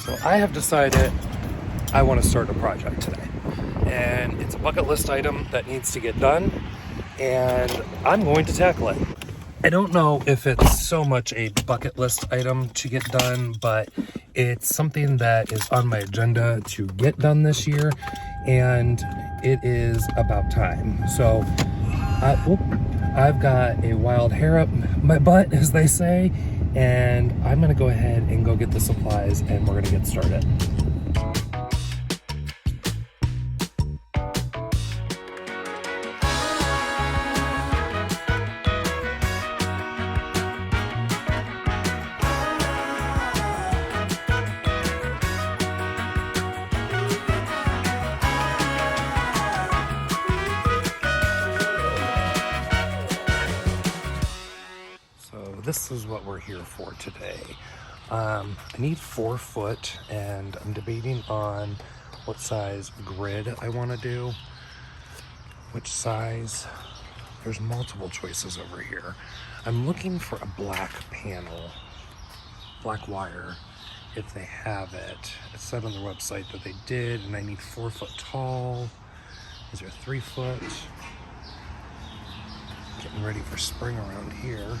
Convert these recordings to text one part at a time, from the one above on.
So I have decided I want to start a project today. And it's a bucket list item that needs to get done, and I'm going to tackle it. I don't know if it's so much a bucket list item to get done, but it's something that is on my agenda to get done this year, and it is about time. So I've got a wild hair up my butt, as they say, and I'm gonna go ahead and go get the supplies, and we're gonna get started. This is what we're here for today. I need 4 foot, and I'm debating on what size grid I want to do. Which size? There's multiple choices over here. I'm looking for a black panel, black wire, if they have it. It said on their website that they did, and I need 4 foot tall. Is there 3 foot? Getting ready for spring around here.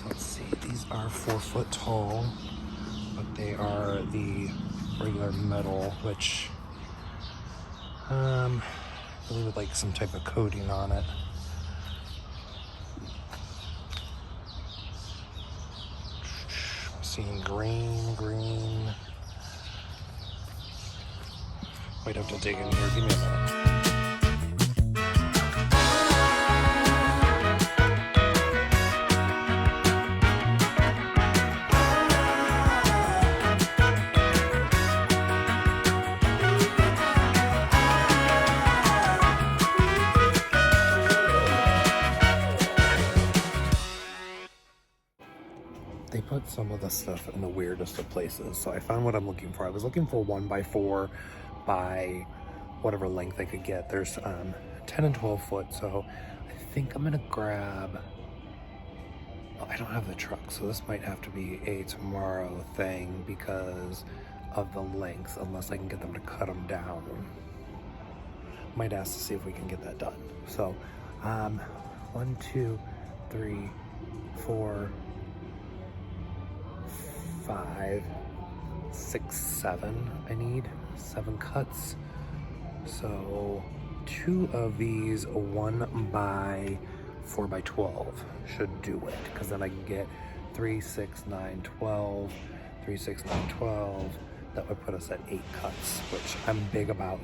Let's see, these are 4 foot tall, but they are the regular metal, which really would like some type of coating on it. I'm seeing green. Might have to dig in here, give me a minute. They put some of the stuff in the weirdest of places, so I found what I'm looking for. I was looking for 1x4 by whatever length I could get. There's 10 and 12 foot, so I think I'm gonna grab, well, I don't have the truck, so this might have to be a tomorrow thing because of the length, unless I can get them to cut them down. Might ask to see if we can get that done. So 1, 2, 3, 4, 5, 6, 7. I need 7 cuts. So 2 of these 1x4x12 should do it, because then I can get 3, 6, 9, 12, 3, 6, 9, 12. That would put us at 8 cuts, which I'm big about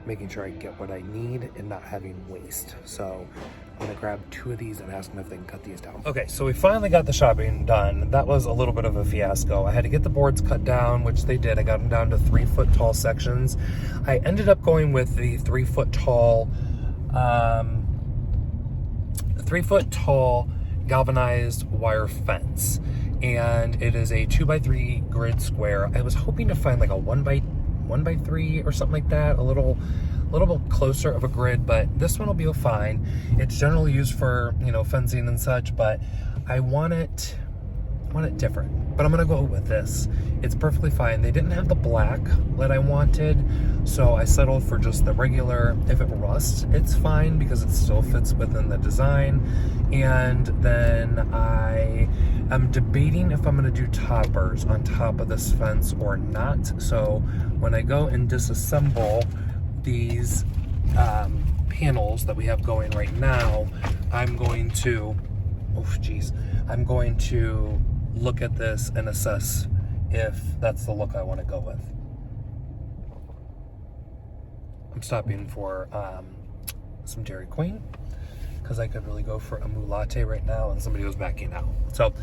making sure I get what I need and not having waste. So I'm gonna grab 2 of these and ask them if they can cut these down. Okay, so we finally got the shopping done. That was a little bit of a fiasco. I had to get the boards cut down, which they did. I got them down to 3 foot tall sections. I ended up going with the 3 foot tall, 3 foot tall galvanized wire fence. And it is a 2x3 grid square. I was hoping to find like a 1x3 or something like that, a little bit closer of a grid, but this one will be fine. It's generally used for, fencing and such, but I want it different. But I'm gonna go with this. It's perfectly fine. They didn't have the black that I wanted, so I settled for just the regular. If it rusts, it's fine because it still fits within the design. And then I am debating if I'm gonna do toppers on top of this fence or not. So when I go and disassemble these panels that we have going right now, I'm going to look at this and assess if that's the look I want to go with. I'm stopping for some Dairy Queen because I could really go for a moo latte right now, and somebody was backing out. So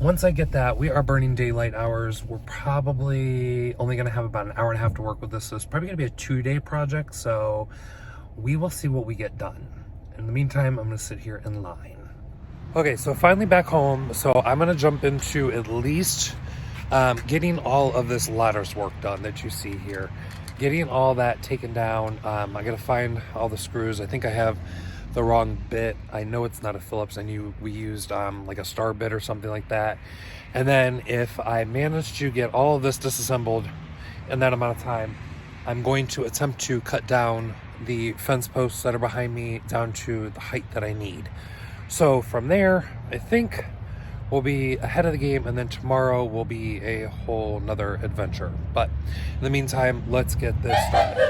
once I get that, we are burning daylight hours. We're probably only going to have about an hour and a half to work with this. So it's probably going to be a 2-day project. So we will see what we get done. In the meantime, I'm going to sit here in line. Okay, so finally back home. So I'm going to jump into at least getting all of this lattice work done that you see here. Getting all that taken down. I got to find all the screws. I think I have the wrong bit. I know it's not a Phillips. I knew we used like a star bit or something like that. And then if I manage to get all of this disassembled in that amount of time, I'm going to attempt to cut down the fence posts that are behind me down to the height that I need. So from there, I think we'll be ahead of the game, and then tomorrow will be a whole nother adventure. But in the meantime, let's get this started.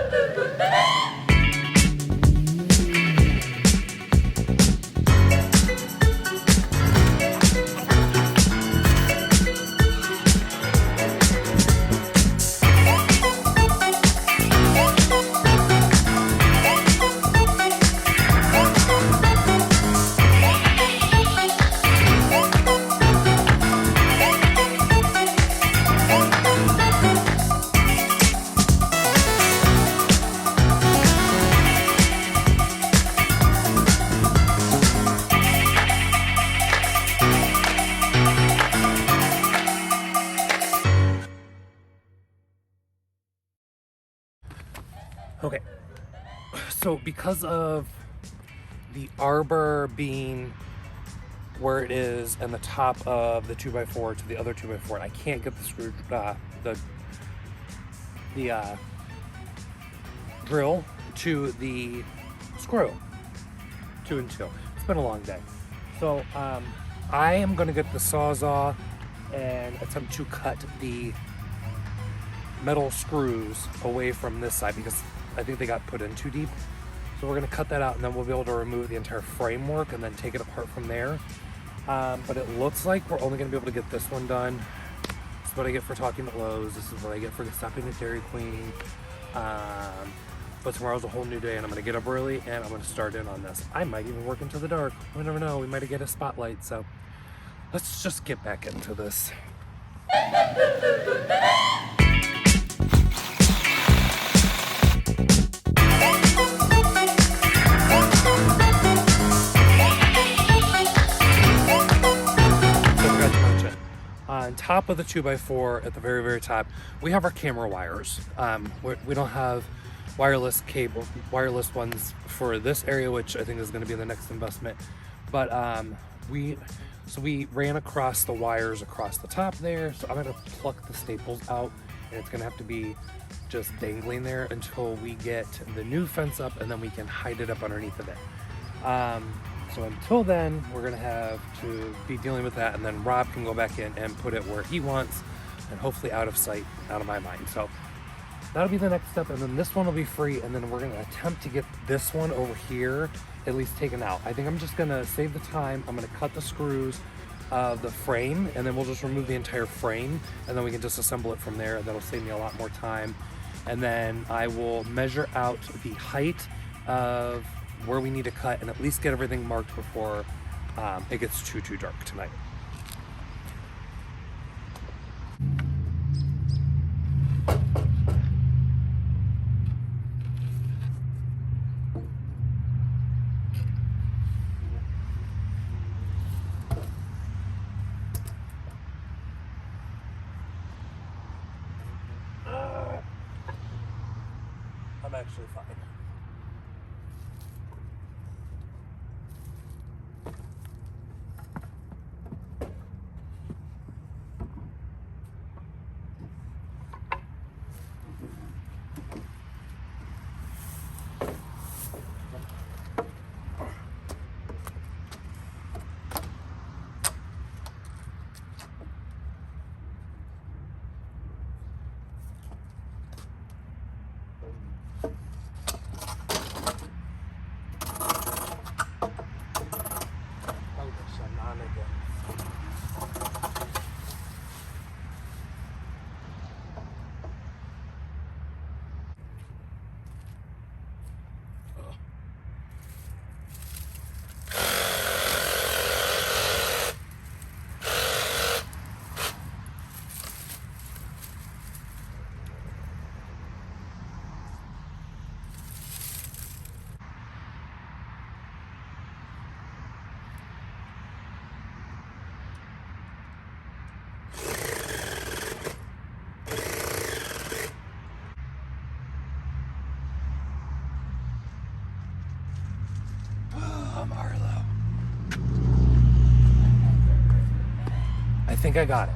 Okay, so because of the arbor being where it is and the top of the 2x4 to the other 2x4, I can't get the screw, the drill to the screw, 2 and 2. It's been a long day. So I am gonna get the Sawzall and attempt to cut the metal screws away from this side because I think they got put in too deep. So we're gonna cut that out, and then we'll be able to remove the entire framework and then take it apart from there. But it looks like we're only gonna be able to get this one done. This is what I get for talking at Lowe's. This is what I get for stopping at Dairy Queen. But tomorrow's a whole new day, and I'm gonna get up early and I'm gonna start in on this. I might even work into the dark. We never know, we might get a spotlight. So let's just get back into this. On top of the 2x4 at the very, very top, we have our camera wires. We don't have wireless ones for this area, which I think is going to be the next investment. But we ran across the wires across the top there. So I'm going to pluck the staples out, and it's going to have to be just dangling there until we get the new fence up, and then we can hide it up underneath of it. So until then, we're gonna have to be dealing with that, and then Rob can go back in and put it where he wants, and hopefully out of sight, out of my mind. So that'll be the next step, and then this one will be free, and then we're gonna attempt to get this one over here at least taken out. I think I'm just gonna save the time. I'm gonna cut the screws of the frame, and then we'll just remove the entire frame, and then we can disassemble it from there, and that'll save me a lot more time. And then I will measure out the height of where we need to cut and at least get everything marked before it gets too dark tonight. I'm actually fine. think I got it.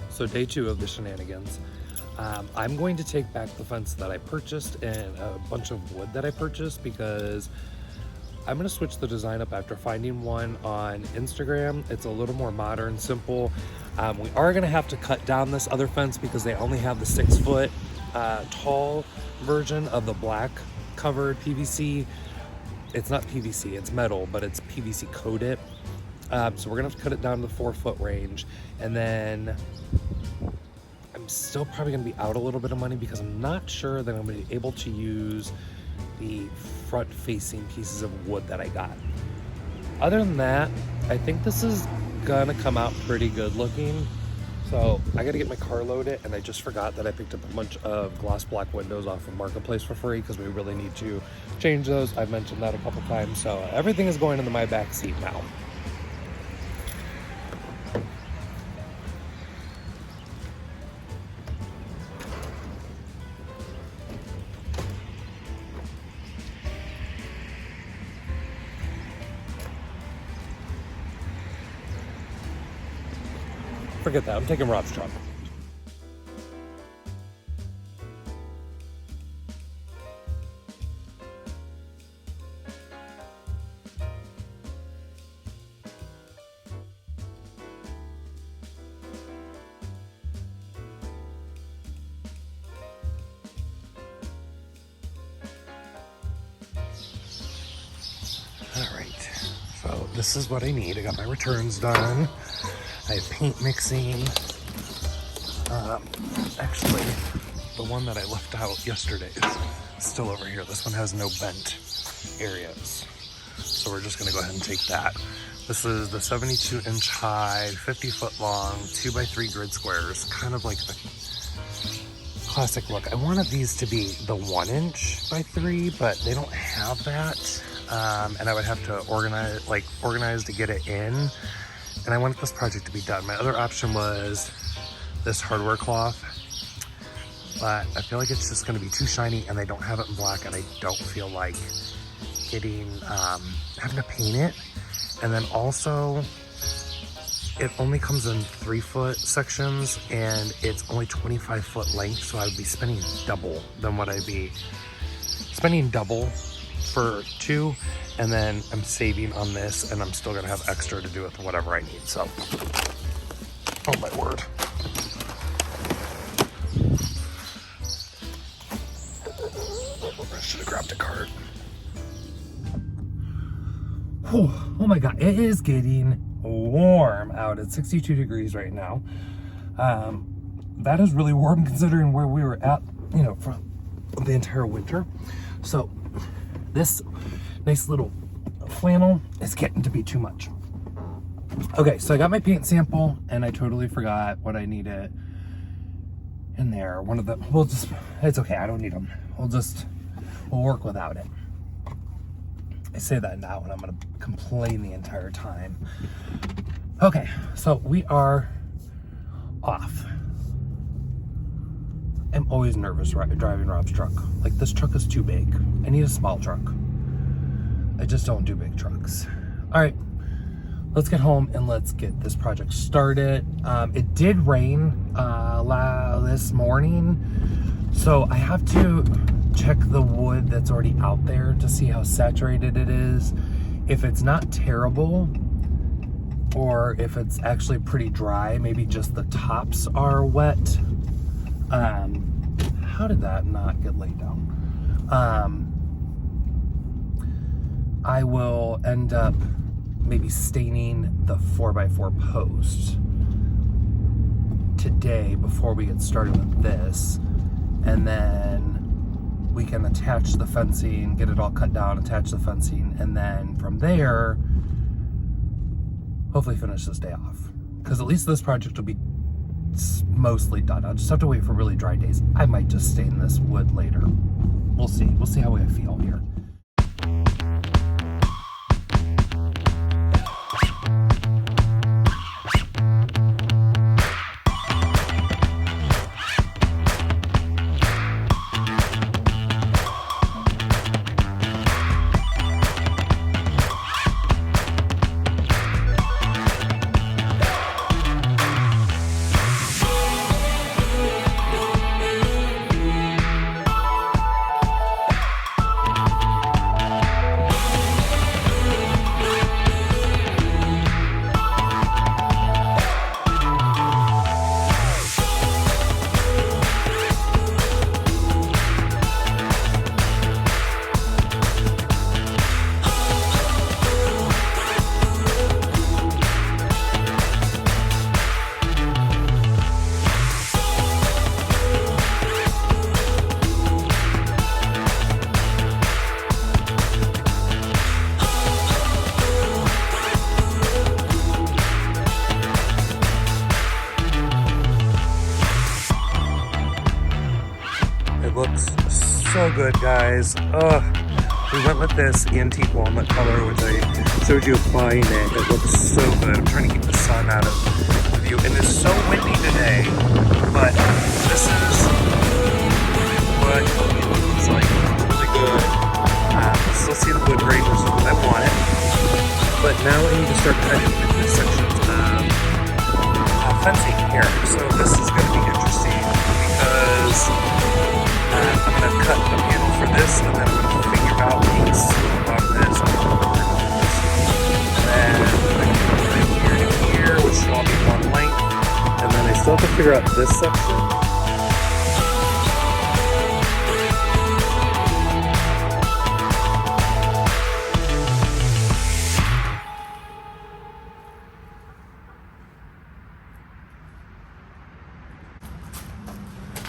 So day two of the shenanigans. I'm going to take back the fence that I purchased and a bunch of wood that I purchased because I'm going to switch the design up after finding one on Instagram. It's a little more modern, simple. We are going to have to cut down this other fence because they only have the 6 foot tall version of the black covered PVC. It's not PVC, it's metal, but it's PVC coated. So we're gonna have to cut it down to the 4 foot range, and then I'm still probably gonna be out a little bit of money because I'm not sure that I'm gonna be able to use the front facing pieces of wood that I got. Other than that, I think this is gonna come out pretty good looking. So I gotta get my car loaded, and I just forgot that I picked up a bunch of gloss black windows off of Marketplace for free because we really need to change those. I've mentioned that a couple times, so everything is going into my back seat now. Forget that, I'm taking Rob's truck. All right, so this is what I need. I got my returns done. I have paint mixing. Actually, the one that I left out yesterday is still over here. This one has no bent areas. So we're just gonna go ahead and take that. This is the 72-inch high, 50-foot long, 2x3 grid squares, kind of like the classic look. I wanted these to be the 1-inch by 3, but they don't have that. And I would have to organize to get it in. And I wanted this project to be done. My other option was this hardware cloth, but I feel like it's just gonna be too shiny and they don't have it in black, and I don't feel like having to paint it. And then also, it only comes in 3-foot sections and it's only 25-foot length, so I would be spending double than what I'd be spending double for 2, and then I'm saving on this, and I'm still gonna have extra to do with whatever I need. So, oh my word. I should have grabbed a cart. Whew. Oh my God, it is getting warm out. It's 62 degrees right now. That is really warm considering where we were at, for the entire winter. So this nice little flannel is getting to be too much. Okay, so I got my paint sample and I totally forgot what I needed in there. One of the, it's okay, I don't need them. We'll work without it. I say that now and I'm gonna complain the entire time. Okay, so we are off. I'm always nervous driving Rob's truck. Like, this truck is too big. I need a small truck. I just don't do big trucks. All right, let's get home and let's get this project started. It did rain this morning, so I have to check the wood that's already out there to see how saturated it is. If it's not terrible, or if it's actually pretty dry, maybe just the tops are wet. How did that not get laid down? I will end up maybe staining the 4x4 post today before we get started with this, and then we can attach the fencing, get it all cut down, attach the fencing, and then from there, hopefully finish this day off. Because at least this project will be mostly done. I'll just have to wait for really dry days. I might just stain this wood later. We'll see. We'll see how I feel here. It looks so good, guys. We went with this antique walnut color, which I showed you applying it. It looks so good. I'm trying to keep the sun out of view. And it's so windy today, but this is what it looks like. Really good. Still see the wood grain, which is what I wanted. But now I need to start cutting into sections of fencing here. So this is going to be interesting because I'm going to cut the panel for this, and then I'm going to figure out these on this, and then I'm going to put it here to here, which should all be one length, and then I still have to figure out this section.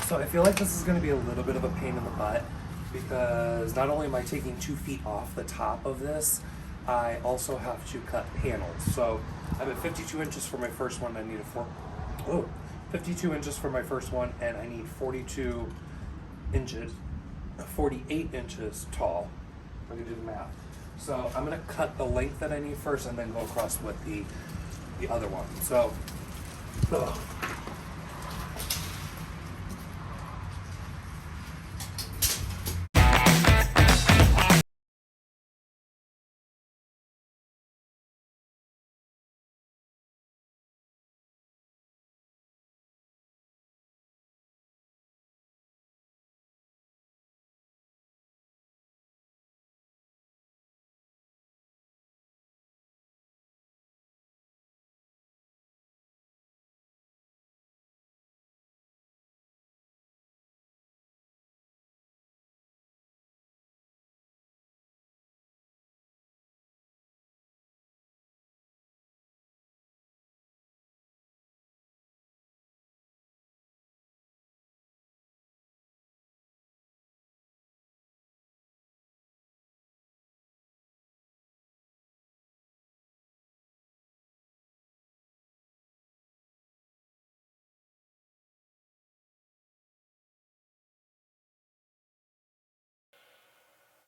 So I feel like this is going to be a little bit of a pain in the butt because not only am I taking 2 feet off the top of this, I also have to cut panels. So I'm at 52 inches for my first one. I need 52 inches for my first one, and I need 48 inches tall. I can do the math. So I'm going to cut the length that I need first and then go across with the other one. So,